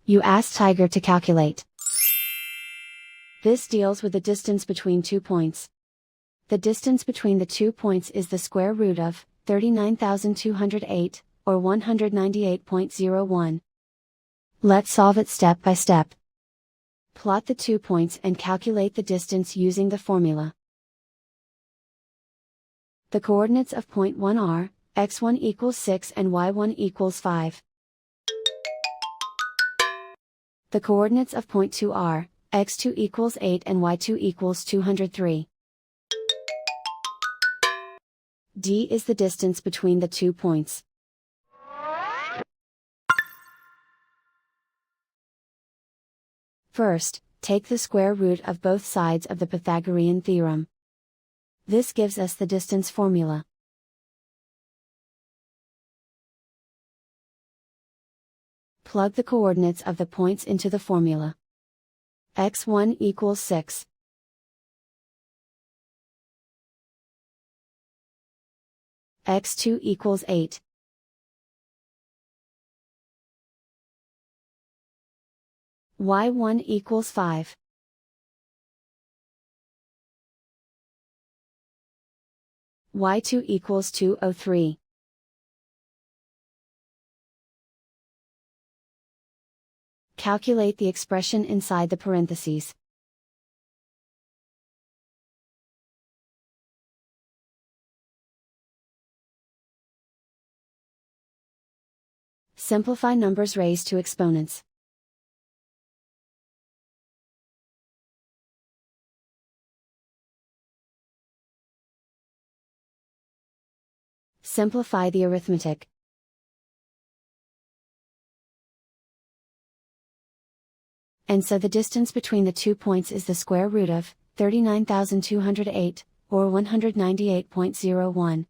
You ask Tiger to calculate. This deals with the distance between 2 points. The distance between the 2 points is the square root of 39,208, or 198.01. Let's solve it step by step. Plot the 2 points and calculate the distance using the formula. The coordinates of point 1 are, x1 equals 6 and y1 equals 5. The coordinates of point 2 are, x2 equals 8 and y2 equals 203. D is the distance between the 2 points. First, take the square root of both sides of the Pythagorean theorem. This gives us the distance formula. Plug the coordinates of the points into the formula. x1 equals 6. x2 equals 8. y1 equals 5. y2 equals 203. Calculate the expression inside the parentheses. Simplify numbers raised to exponents. Simplify the arithmetic. And so the distance between the 2 points is the square root of 39,208, or 198.01.